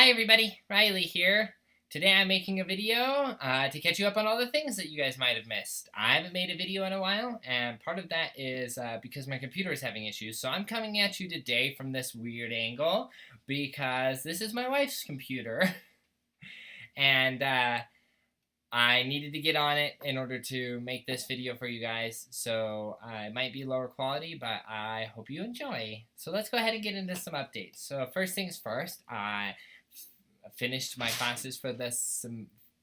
Hi everybody, Riley here. Today I'm making a video to catch you up on all the things that you guys might have missed. I haven't made a video in a while, and part of that is because my computer is having issues. So I'm coming at you today from this weird angle because this is my wife's computer. and I needed to get on it in order to make this video for you guys. So it might be lower quality, but I hope you enjoy. So let's go ahead and get into some updates. So first things first, I finished my classes for this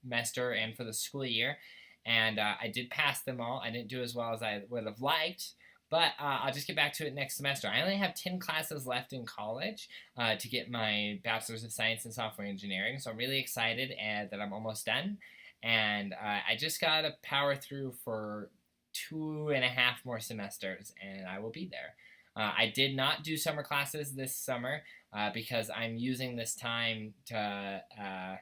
semester and for the school year, and I did pass them all. I didn't do as well as I would have liked, but I'll just get back to it next semester. I only have 10 classes left in college to get my Bachelor's of Science in Software Engineering, so I'm really excited that I'm almost done, and I just gotta power through for 2.5 more semesters, and I will be there. I did not do summer classes this summer because I'm using this time to, I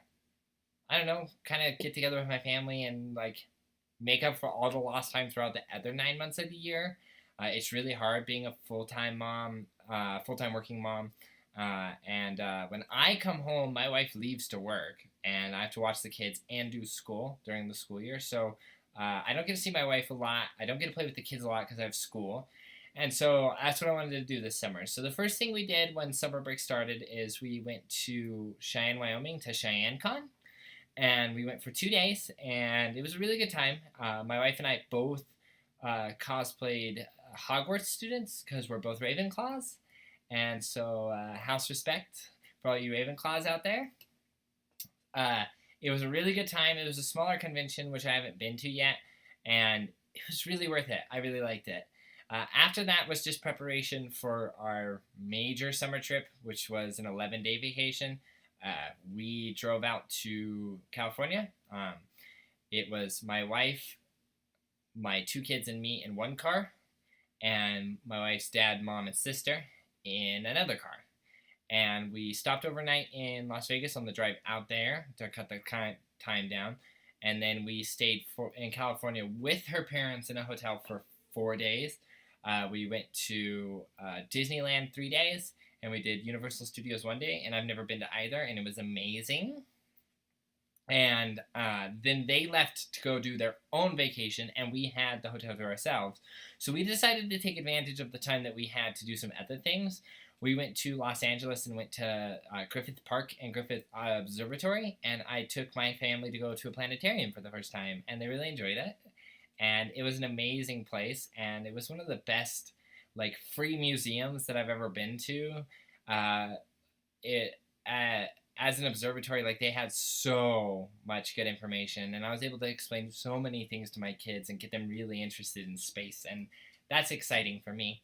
don't know, kind of get together with my family and like make up for all the lost time throughout the other 9 months of the year. It's really hard being a full-time mom, full-time working mom. And when I come home, my wife leaves to work, and I have to watch the kids and do school during the school year. So I don't get to see my wife a lot. I don't get to play with the kids a lot because I have school. And so that's what I wanted to do this summer. So the first thing we did when summer break started is we went to Cheyenne, Wyoming to CheyenneCon. And we went for 2 days, and it was a really good time. My wife and I both cosplayed Hogwarts students because we're both Ravenclaws. And so house respect for all you Ravenclaws out there. It was a really good time. It was a smaller convention, which I haven't been to yet. And it was really worth it. I really liked it. After that was just preparation for our major summer trip, which was an 11-day vacation. We drove out to California. It was my wife, my 2 kids, and me in one car, and my wife's dad, mom, and sister in another car. And we stopped overnight in Las Vegas on the drive out there to cut the time down. And then we stayed in California with her parents in a hotel for 4 days. We went to Disneyland 3 days, and we did Universal Studios 1 day, and I've never been to either, and it was amazing. And then they left to go do their own vacation, and we had the hotel to ourselves. So we decided to take advantage of the time that we had to do some other things. We went to Los Angeles and went to Griffith Park and Griffith Observatory, and I took my family to go to a planetarium for the first time, and they really enjoyed it. And it was an amazing place, and it was one of the best, like, free museums that I've ever been to. As an observatory, like, they had so much good information, and I was able to explain so many things to my kids and get them really interested in space, and that's exciting for me.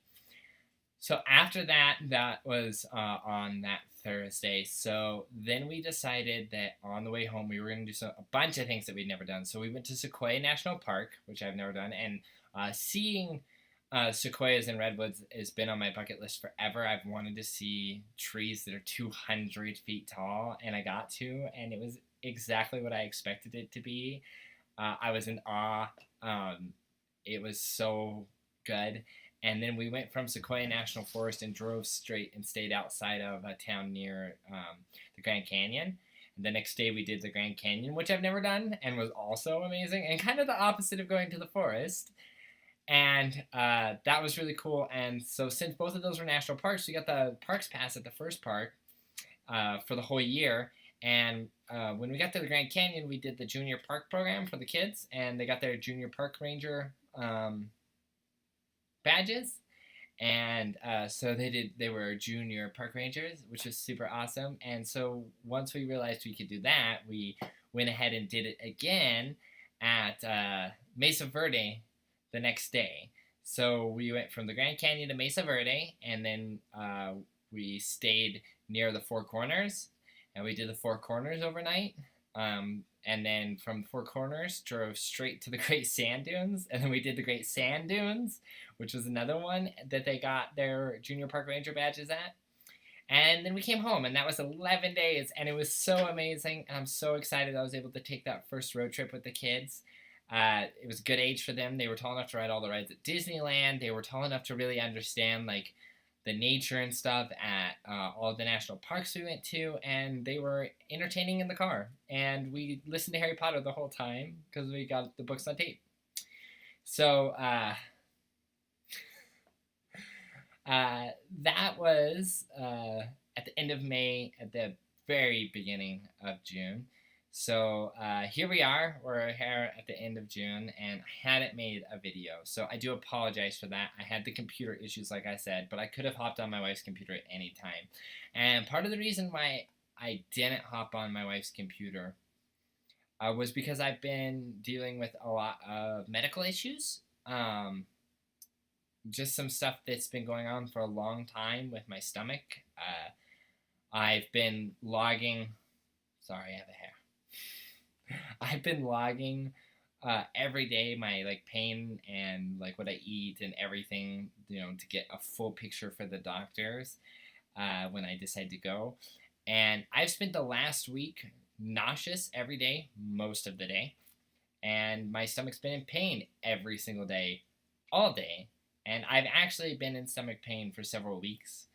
So after that, that was on that Thursday. So then we decided that on the way home, we were going to do a bunch of things that we'd never done. So we went to Sequoia National Park, which I've never done. And seeing sequoias and redwoods has been on my bucket list forever. I've wanted to see trees that are 200 feet tall, and I got to. And it was exactly what I expected it to be. I was in awe. It was so good. And then we went from Sequoia National Forest and drove straight and stayed outside of a town near the Grand Canyon. And the next day we did the Grand Canyon, which I've never done, and was also amazing, and kind of the opposite of going to the forest. And that was really cool. And so since both of those were national parks, we got the Parks Pass at the first park for the whole year. And when we got to the Grand Canyon, we did the Junior Park program for the kids, and they got their Junior Park Ranger badges, and so they were junior park rangers, which was super awesome. And so once we realized we could do that, we went ahead and did it again at Mesa Verde the next day. So we went from the Grand Canyon to Mesa Verde, and then we stayed near the Four Corners, and we did the Four Corners overnight. And then from Four Corners, drove straight to the Great Sand Dunes. And then we did the Great Sand Dunes, which was another one that they got their Junior Park Ranger badges at. And then we came home, and that was 11 days, and it was so amazing. And I'm so excited I was able to take that first road trip with the kids. It was a good age for them. They were tall enough to ride all the rides at Disneyland. They were tall enough to really understand, like, the nature and stuff at all of the national parks we went to, and they were entertaining in the car. And we listened to Harry Potter the whole time because we got the books on tape. So that was at the end of May, at the very beginning of June. So here we are. We're here at the end of June, and I hadn't made a video. So I do apologize for that. I had the computer issues, like I said, but I could have hopped on my wife's computer at any time. And part of the reason why I didn't hop on my wife's computer was because I've been dealing with a lot of medical issues. Just some stuff that's been going on for a long time with my stomach. I've been logging. Sorry, I have a hair. I've been logging every day my pain and what I eat and everything, to get a full picture for the doctors when I decide to go. And I've spent the last week nauseous every day, most of the day, and my stomach's been in pain every single day, all day. And I've actually been in stomach pain for several weeks.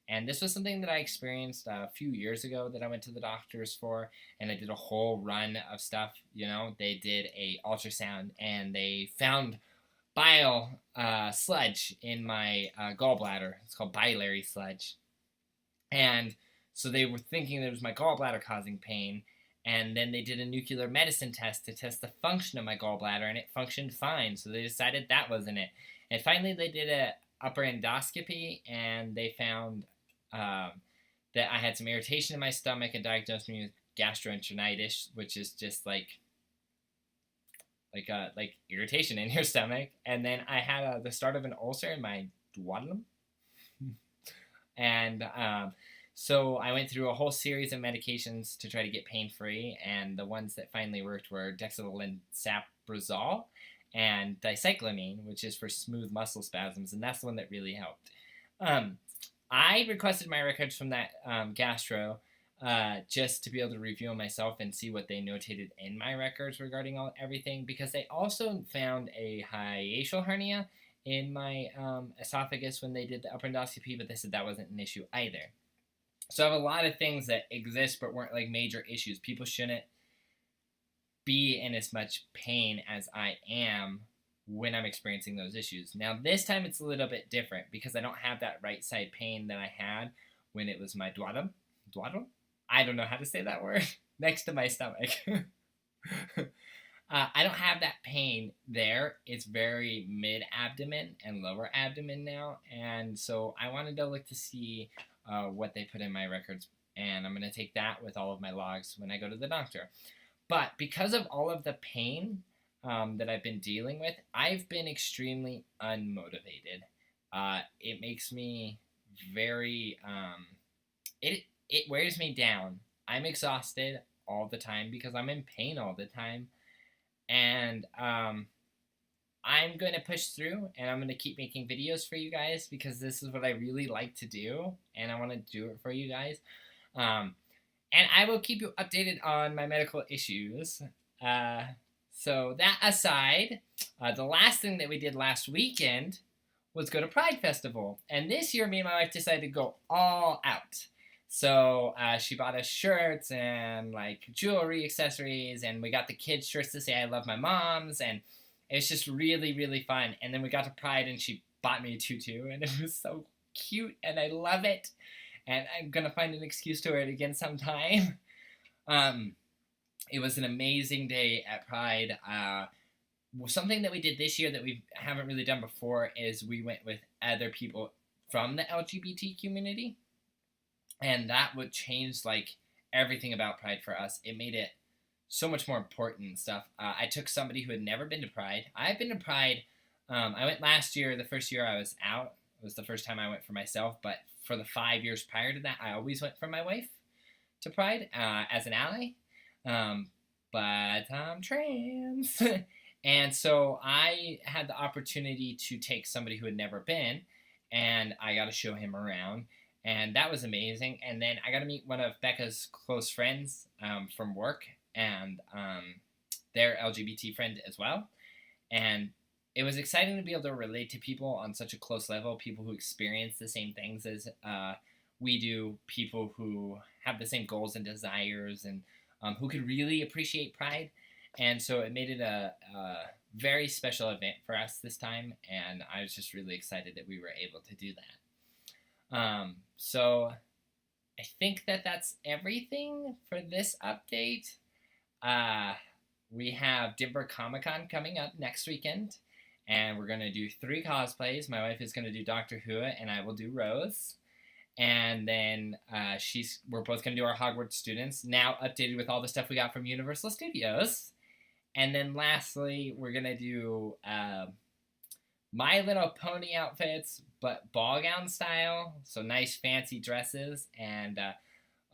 And this was something that I experienced a few years ago that I went to the doctors for, and I did a whole run of stuff. They did a ultrasound, and they found bile sludge in my gallbladder. It's called biliary sludge. And so they were thinking it was my gallbladder causing pain, and then they did a nuclear medicine test to test the function of my gallbladder, and it functioned fine. So they decided that wasn't it. And finally they did a upper endoscopy, and they found that I had some irritation in my stomach and diagnosed me with gastroenteritis, which is just like irritation in your stomach. And then I had the start of an ulcer in my duodenum. And so I went through a whole series of medications to try to get pain-free, and the ones that finally worked were dexlansoprazole and dicyclomine, which is for smooth muscle spasms, and that's the one that really helped. I requested my records from that gastro just to be able to review them myself and see what they notated in my records regarding everything, because they also found a hiatal hernia in my esophagus when they did the upper endoscopy, but they said that wasn't an issue either. So I have a lot of things that exist but weren't major issues. People shouldn't be in as much pain as I am when I'm experiencing those issues. Now this time it's a little bit different because I don't have that right side pain that I had when it was my duodenum? I don't know how to say that word. Next to my stomach. I don't have that pain there. It's very mid-abdomen and lower abdomen now. And so I wanted to look to see what they put in my records. And I'm going to take that with all of my logs when I go to the doctor. But because of all of the pain that I've been dealing with, I've been extremely unmotivated. It makes me very, it wears me down. I'm exhausted all the time because I'm in pain all the time. And I'm going to push through, and I'm going to keep making videos for you guys because this is what I really like to do, and I want to do it for you guys. And I will keep you updated on my medical issues. So that aside, the last thing that we did last weekend was go to Pride Festival. And this year, me and my wife decided to go all out. So she bought us shirts and jewelry, accessories, and we got the kids shirts to say I love my moms, and it was just really, really fun. And then we got to Pride, and she bought me a tutu, and it was so cute, and I love it. And I'm going to find an excuse to wear it again sometime. It was an amazing day at Pride. Something that we did this year that we haven't really done before is we went with other people from the LGBT community. And that would change everything about Pride for us. It made it so much more important and stuff. I took somebody who had never been to Pride. I've been to Pride. I went last year, the first year I was out. It was the first time I went for myself, but for the 5 years prior to that, I always went for my wife to Pride as an ally. But I'm trans. And so I had the opportunity to take somebody who had never been, and I got to show him around. And that was amazing. And then I got to meet one of Becca's close friends from work, and their LGBT friend as well. And it was exciting to be able to relate to people on such a close level, people who experience the same things as we do, people who have the same goals and desires, and who could really appreciate Pride. And so it made it a very special event for us this time, and I was just really excited that we were able to do that. So I think that that's everything for this update. We have Denver Comic Con coming up next weekend, and we're going to do 3 cosplays. My wife is going to do Doctor Who, and I will do Rose. And then we're both going to do our Hogwarts students, now updated with all the stuff we got from Universal Studios. And then lastly, we're going to do My Little Pony outfits, but ball gown style. So nice fancy dresses. And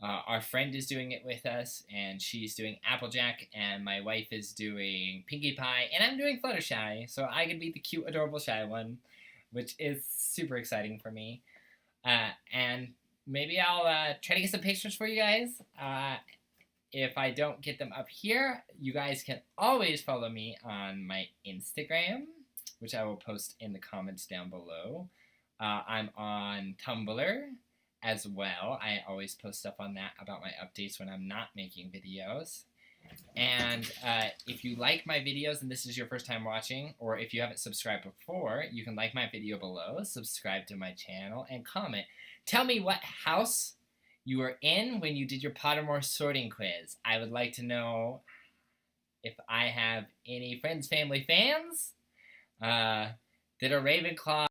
our friend is doing it with us, and she's doing Applejack, and my wife is doing Pinkie Pie, and I'm doing Fluttershy. So I can be the cute, adorable shy one, which is super exciting for me. And maybe I'll try to get some pictures for you guys. If I don't get them up here, you guys can always follow me on my Instagram, which I will post in the comments down below. I'm on Tumblr as well. I always post stuff on that about my updates when I'm not making videos. And if you like my videos and this is your first time watching, or if you haven't subscribed before, you can like my video below, subscribe to my channel, and comment. Tell me what house you were in when you did your Pottermore sorting quiz. I would like to know if I have any friends, family, fans that are Ravenclaw.